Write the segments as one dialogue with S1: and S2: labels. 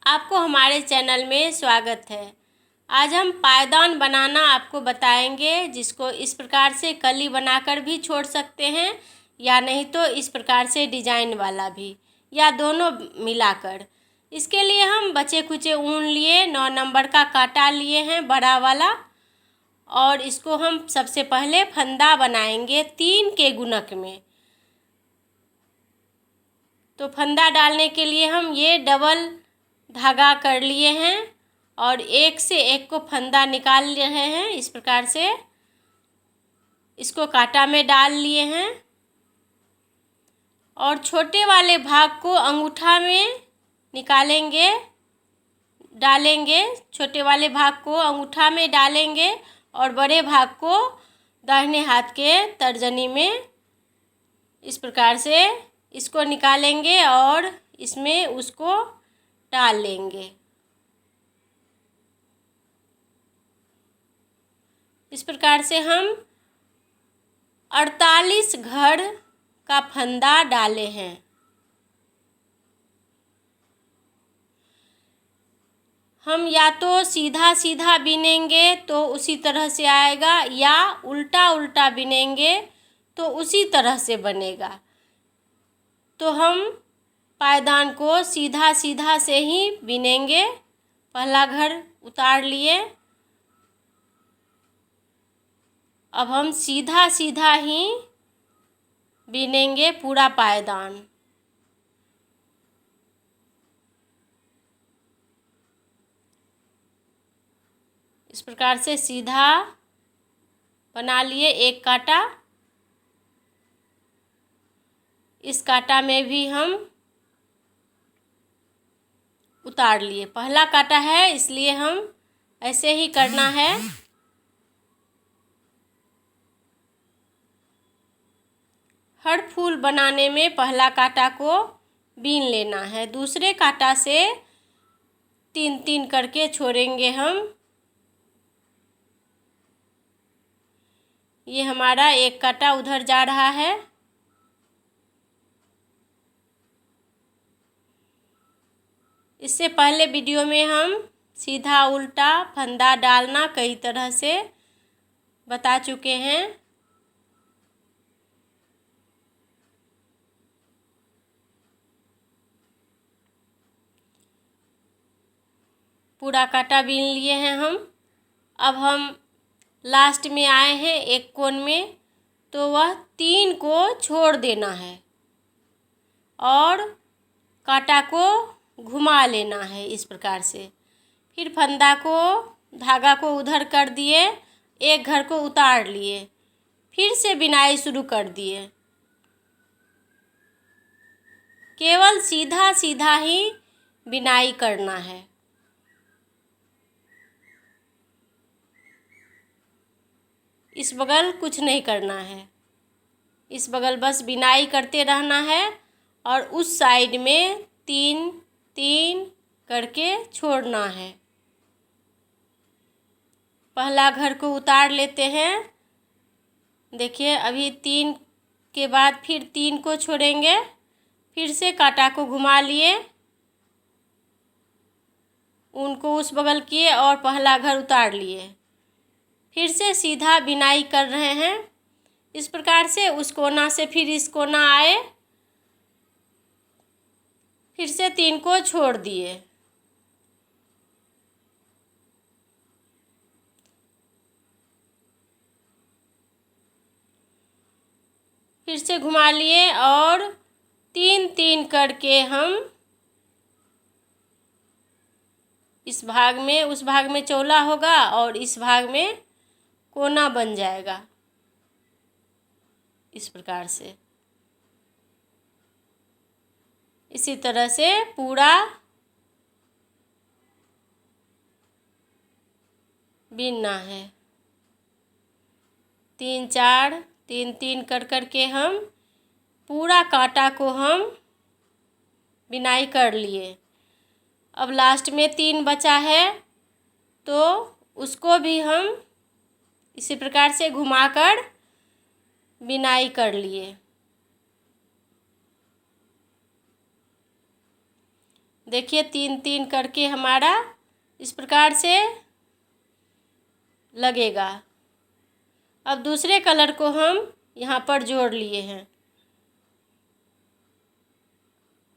S1: आपको हमारे चैनल में स्वागत है। आज हम पायदान बनाना आपको बताएंगे, जिसको इस प्रकार से कली बनाकर भी छोड़ सकते हैं या नहीं तो इस प्रकार से डिजाइन वाला भी, या दोनों मिलाकर। इसके लिए हम बचे खुचे ऊन लिए, 9 नंबर का कांटा लिए हैं बड़ा वाला, और इसको हम सबसे पहले फंदा बनाएंगे 3 के गुणक में। तो फंदा डालने के लिए हम ये डबल धागा कर लिए हैं और एक से एक को फंदा निकाल रहे हैं। इस प्रकार से इसको कांटा में डाल लिए हैं और छोटे वाले भाग को अंगूठा में निकालेंगे, डालेंगे। छोटे वाले भाग को अंगूठा में डालेंगे और बड़े भाग को दाहिने हाथ के तर्जनी में इस प्रकार से इसको निकालेंगे और इसमें उसको डाल लेंगे। इस प्रकार से हम 48 घर का फंदा डाले हैं। हम या तो सीधा सीधा बिनेंगे तो उसी तरह से आएगा, या उल्टा उल्टा बिनेंगे तो उसी तरह से बनेगा। तो हम पायदान को सीधा सीधा से ही बिनेंगे। पहला घर उतार लिए, अब हम सीधा सीधा ही बिनेंगे पूरा पायदान। इस प्रकार से सीधा बना लिए एक कांटा। इस कांटा में भी हम उतार लिए। पहला कांटा है इसलिए हम ऐसे ही करना है। हर फूल बनाने में पहला कांटा को बीन लेना है। दूसरे कांटा से 3-3 करके छोड़ेंगे हम। ये हमारा एक कांटा उधर जा रहा है। इससे पहले वीडियो में हम सीधा उल्टा फंदा डालना कई तरह से बता चुके हैं। पूरा कांटा बीन लिए हैं हम। अब हम लास्ट में आए हैं एक कोण में, तो वह 3 को छोड़ देना है और कांटा को घुमा लेना है इस प्रकार से। फिर फंदा को, धागा को उधर कर दिए, एक घर को उतार लिए, फिर से बिनाई शुरू कर दिए। केवल सीधा सीधा ही बिनाई करना है। इस बगल कुछ नहीं करना है, इस बगल बस बिनाई करते रहना है और उस साइड में 3-3 करके छोड़ना है। पहला घर को उतार लेते हैं। देखिए, अभी 3 के बाद फिर 3 को छोड़ेंगे, फिर से कांटा को घुमा लिए, उनको उस बगल किए और पहला घर उतार लिए, फिर से सीधा बिनाई कर रहे हैं। इस प्रकार से उस कोना से फिर इस कोना आए, फिर से 3 को छोड़ दिए, फिर से घुमा लिए और 3-3 करके हम इस भाग में, उस भाग में चौला होगा और इस भाग में कोना बन जाएगा। इस प्रकार से इसी तरह से पूरा बीनना है। 3-4 3-3 कर के हम पूरा कांटा को हम बिनाई कर लिए। अब लास्ट में 3 बचा है तो उसको भी हम इसी प्रकार से घुमाकर बिनाई कर लिए। देखिए 3-3 करके हमारा इस प्रकार से लगेगा। अब दूसरे कलर को हम यहाँ पर जोड़ लिए हैं।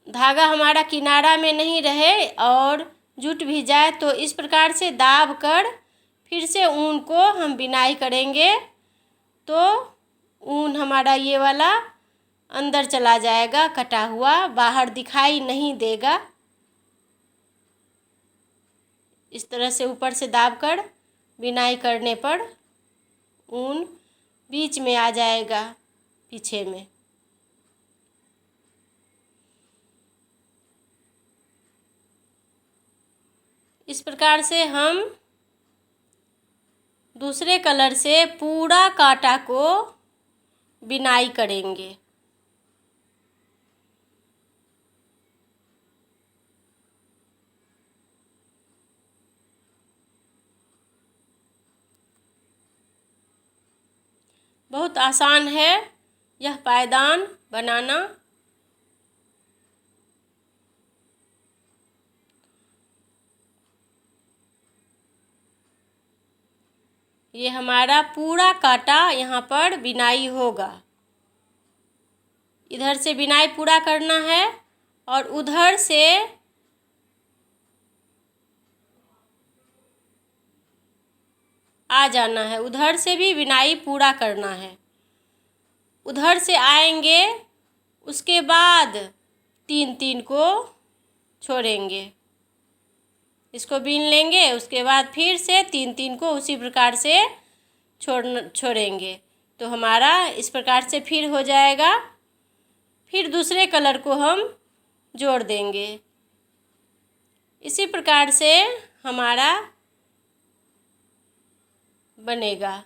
S1: धागा हमारा किनारा में नहीं रहे और जुट भी जाए तो इस प्रकार से दाब कर फिर से ऊन को हम बिनाई करेंगे तो ऊन हमारा ये वाला अंदर चला जाएगा, कटा हुआ बाहर दिखाई नहीं देगा। इस तरह से ऊपर से दाब कर बिनाई करने पर ऊन बीच में आ जाएगा पीछे में। इस प्रकार से हम दूसरे कलर से पूरा कांटा को बिनाई करेंगे। बहुत आसान है यह पायदान बनाना। ये हमारा पूरा कांटा यहाँ पर बिनाई होगा। इधर से बिनाई पूरा करना है और उधर से आ जाना है, उधर से भी बिनाई पूरा करना है। उधर से आएंगे उसके बाद 3-3 को छोड़ेंगे, इसको बीन लेंगे, उसके बाद फिर से 3-3 को उसी प्रकार से छोड़ेंगे तो हमारा इस प्रकार से फिर हो जाएगा। फिर दूसरे कलर को हम जोड़ देंगे। इसी प्रकार से हमारा बनेगा।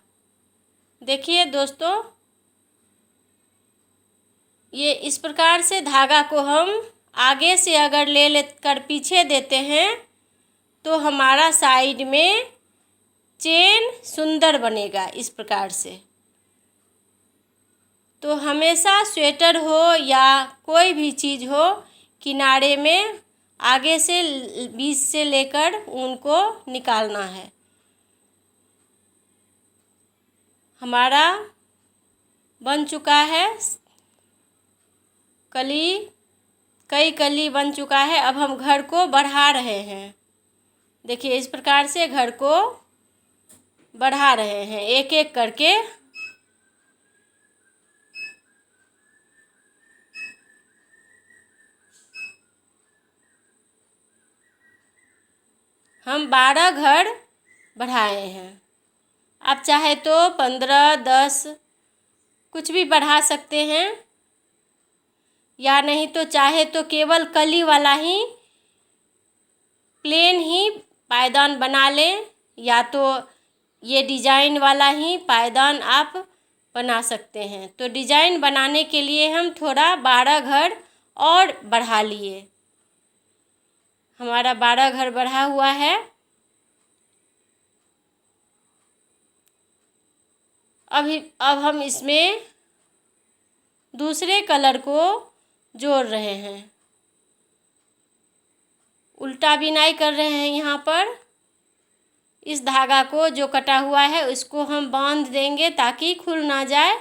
S1: देखिए दोस्तों, ये इस प्रकार से धागा को हम आगे से अगर ले कर पीछे देते हैं तो हमारा साइड में चेन सुंदर बनेगा। इस प्रकार से तो हमेशा स्वेटर हो या कोई भी चीज़ हो, किनारे में आगे से बीच से लेकर ऊन को निकालना है। हमारा बन चुका है कई कली बन चुका है। अब हम घर को बढ़ा रहे हैं। देखिए इस प्रकार से घर को बढ़ा रहे हैं एक एक करके। हम 12 घर बढ़ाए हैं। आप चाहे तो 15, 10 कुछ भी बढ़ा सकते हैं, या नहीं तो चाहे तो केवल कली वाला ही प्लेन ही पायदान बना लें, या तो ये डिजाइन वाला ही पायदान आप बना सकते हैं। तो डिजाइन बनाने के लिए हम थोड़ा 12 घर और बढ़ा लिए। हमारा 12 घर बढ़ा हुआ है। अब हम इसमें दूसरे कलर को जोड़ रहे हैं, उल्टा बिनाई कर रहे हैं। यहाँ पर इस धागा को जो कटा हुआ है उसको हम बांध देंगे ताकि खुल ना जाए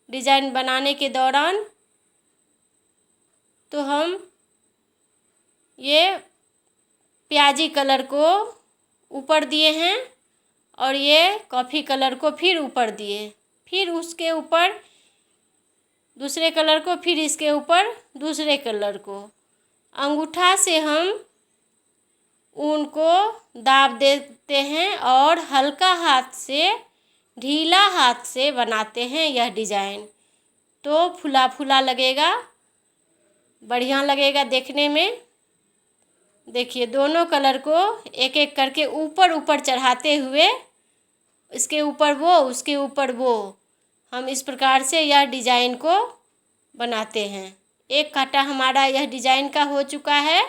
S1: डिजाइन बनाने के दौरान। तो हम ये प्याजी कलर को ऊपर दिए हैं और ये कॉफ़ी कलर को फिर ऊपर दिए, फिर उसके ऊपर दूसरे कलर को, फिर इसके ऊपर दूसरे कलर को। अंगूठा से हम ऊन को दाब देते हैं और हल्का हाथ से, ढीला हाथ से बनाते हैं यह डिजाइन। तो फुला फुला लगेगा, बढ़िया लगेगा देखने में। देखिए दोनों कलर को एक एक करके ऊपर ऊपर चढ़ाते हुए, इसके ऊपर वो उसके ऊपर वो, हम इस प्रकार से यह डिजाइन को बनाते हैं। एक कांटा हमारा यह डिजाइन का हो चुका है,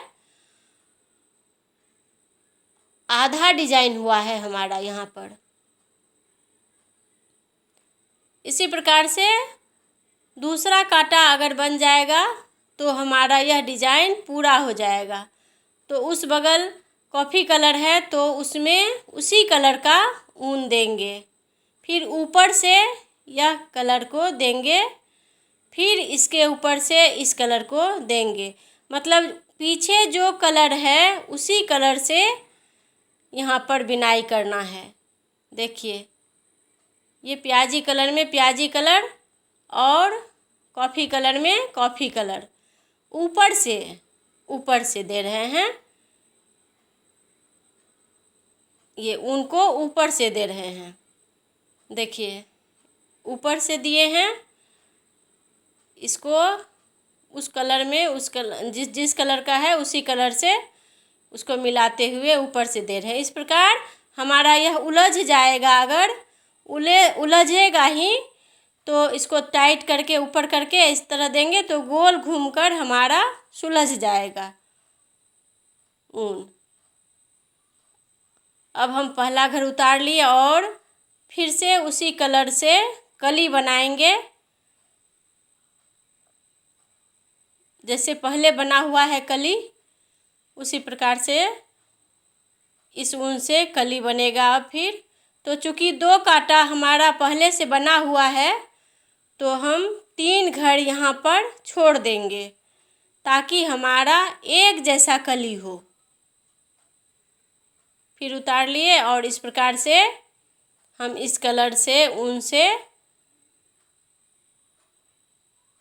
S1: आधा डिजाइन हुआ है हमारा यहाँ पर। इसी प्रकार से दूसरा कांटा अगर बन जाएगा तो हमारा यह डिजाइन पूरा हो जाएगा। तो उस बगल कॉफ़ी कलर है तो उसमें उसी कलर का ऊन देंगे। फिर ऊपर से यह कलर को देंगे, फिर इसके ऊपर से इस कलर को देंगे। मतलब पीछे जो कलर है उसी कलर से यहाँ पर बिनाई करना है। देखिए, ये प्याजी कलर में प्याजी कलर और कॉफ़ी कलर में कॉफ़ी कलर ऊपर से दे रहे हैं। ये ऊन को ऊपर से दे रहे हैं। देखिए, ऊपर से दिए हैं, इसको उस कलर में उस कलर जिस कलर का है उसी कलर से उसको मिलाते हुए ऊपर से दे रहे हैं। इस प्रकार हमारा यह उलझ जाएगा। अगर उलझेगा ही तो इसको टाइट करके ऊपर करके इस तरह देंगे तो गोल घूमकर हमारा सुलझ जाएगा ऊन। अब हम पहला घर उतार लिए और फिर से उसी कलर से कली बनाएंगे। जैसे पहले बना हुआ है कली, उसी प्रकार से इस ऊन से कली बनेगा। अब फिर तो चूँकि 2 कांटा हमारा पहले से बना हुआ है तो हम 3 घर यहाँ पर छोड़ देंगे ताकि हमारा एक जैसा कली हो। फिर उतार लिए और इस प्रकार से हम इस कलर से ऊन से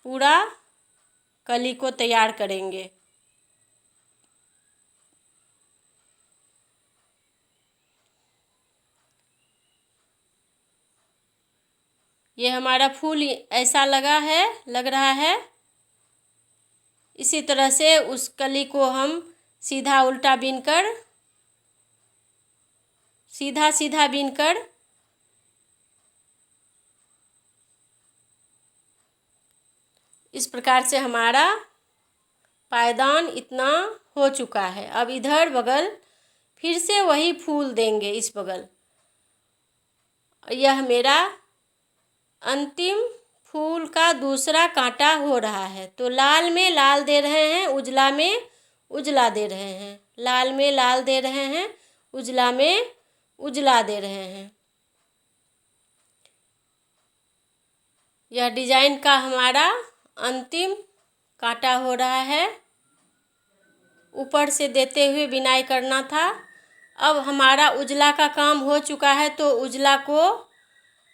S1: पूरा कली को तैयार करेंगे। ये हमारा फूल ऐसा लग रहा है। इसी तरह से उस कली को हम सीधा उल्टा बीनकर सीधा बीनकर इस प्रकार से हमारा पायदान इतना हो चुका है। अब इधर बगल फिर से वही फूल देंगे इस बगल। यह मेरा अंतिम फूल का दूसरा कांटा हो रहा है। तो लाल में लाल दे रहे हैं, उजला में उजला दे रहे हैं, लाल में लाल दे रहे हैं, उजला में उजला दे रहे हैं। यह डिजाइन का हमारा अंतिम कांटा हो रहा है। ऊपर से देते हुए बिनाई करना था। अब हमारा उजला का काम हो चुका है तो उजला को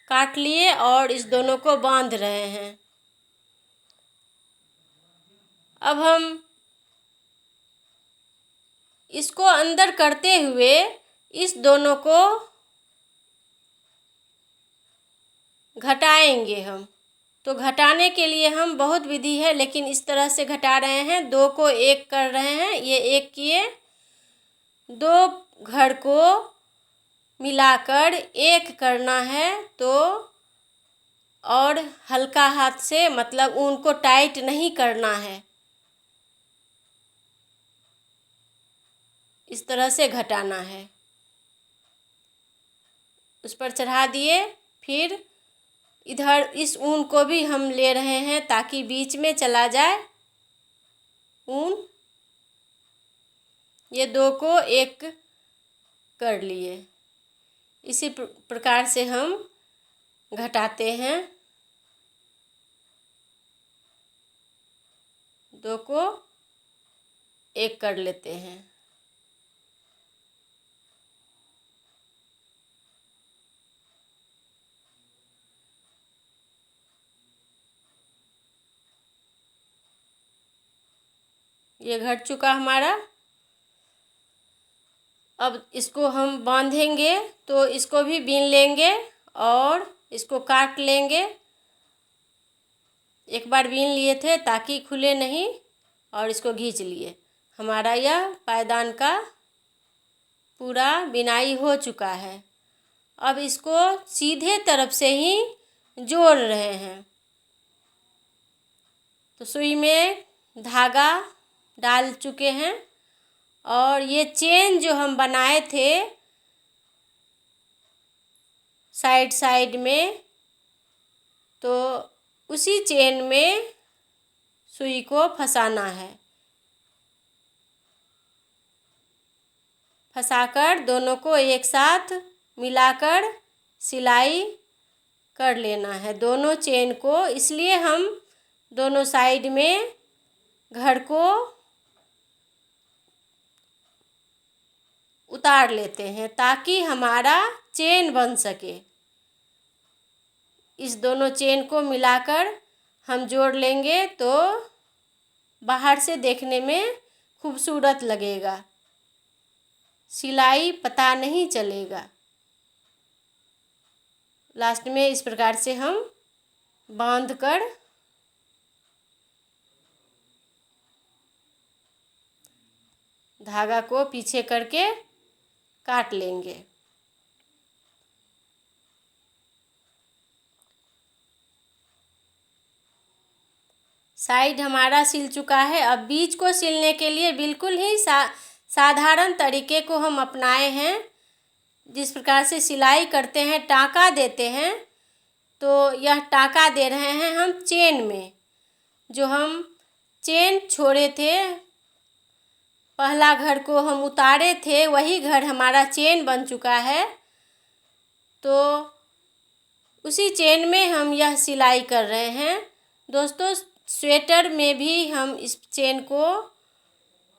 S1: काट लिए और इस दोनों को बांध रहे हैं। अब हम इसको अंदर करते हुए इस दोनों को घटाएंगे हम। तो घटाने के लिए हम बहुत विधि है, लेकिन इस तरह से घटा रहे हैं। 2 को 1 कर रहे हैं, ये 1 किए, 2 घर को मिलाकर 1 करना है। तो और हल्का हाथ से, मतलब ऊन को टाइट नहीं करना है, इस तरह से घटाना है। उस पर चढ़ा दिए। फिर इधर इस ऊन को भी हम ले रहे हैं ताकि बीच में चला जाए ऊन। ये 2 को 1 कर लिए। इसी प्रकार से हम घटाते हैं। 2 को 1 कर लेते हैं। ये घट चुका हमारा। अब इसको हम बांधेंगे तो इसको भी बीन लेंगे और इसको काट लेंगे। एक बार बीन लिए थे ताकि खुले नहीं, और इसको खींच लिए। हमारा यह पायदान का पूरा बिनाई हो चुका है। अब इसको सीधे तरफ से ही जोड़ रहे हैं। तो सुई में धागा डाल चुके हैं और ये चेन जो हम बनाए थे साइड में, तो उसी चेन में सुई को फंसाना है। फंसाकर दोनों को एक साथ मिलाकर सिलाई कर लेना है दोनों चेन को। इसलिए हम दोनों साइड में घर को उतार लेते हैं ताकि हमारा चेन बन सके। इस दोनों चेन को मिलाकर हम जोड़ लेंगे तो बाहर से देखने में खूबसूरत लगेगा, सिलाई पता नहीं चलेगा। लास्ट में इस प्रकार से हम बांध कर धागा को पीछे करके काट लेंगे। साइड हमारा सिल चुका है। अब बीच को सिलने के लिए बिल्कुल ही साधारण तरीके को हम अपनाए हैं। जिस प्रकार से सिलाई करते हैं, टाँका देते हैं, तो यह टाँका दे रहे हैं हम चेन में। जो हम चेन छोड़े थे, पहला घर को हम उतारे थे, वही घर हमारा चेन बन चुका है। तो उसी चेन में हम यह सिलाई कर रहे हैं। दोस्तों, स्वेटर में भी हम इस चेन को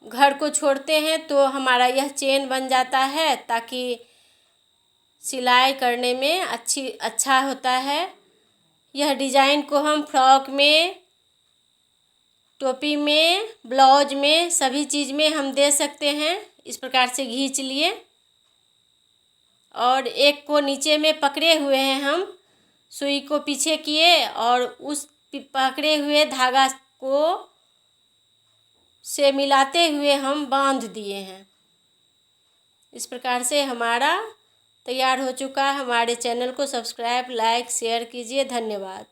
S1: घर को छोड़ते हैं तो हमारा यह चेन बन जाता है, ताकि सिलाई करने में अच्छा होता है। यह डिज़ाइन को हम फ्रॉक में, टोपी में, ब्लाउज में, सभी चीज़ में हम दे सकते हैं। इस प्रकार से खींच लिए और एक को नीचे में पकड़े हुए हैं हम, सुई को पीछे किए और उस पकड़े हुए धागा को से मिलाते हुए हम बांध दिए हैं। इस प्रकार से हमारा तैयार हो चुका है। हमारे चैनल को सब्सक्राइब, लाइक, शेयर कीजिए। धन्यवाद।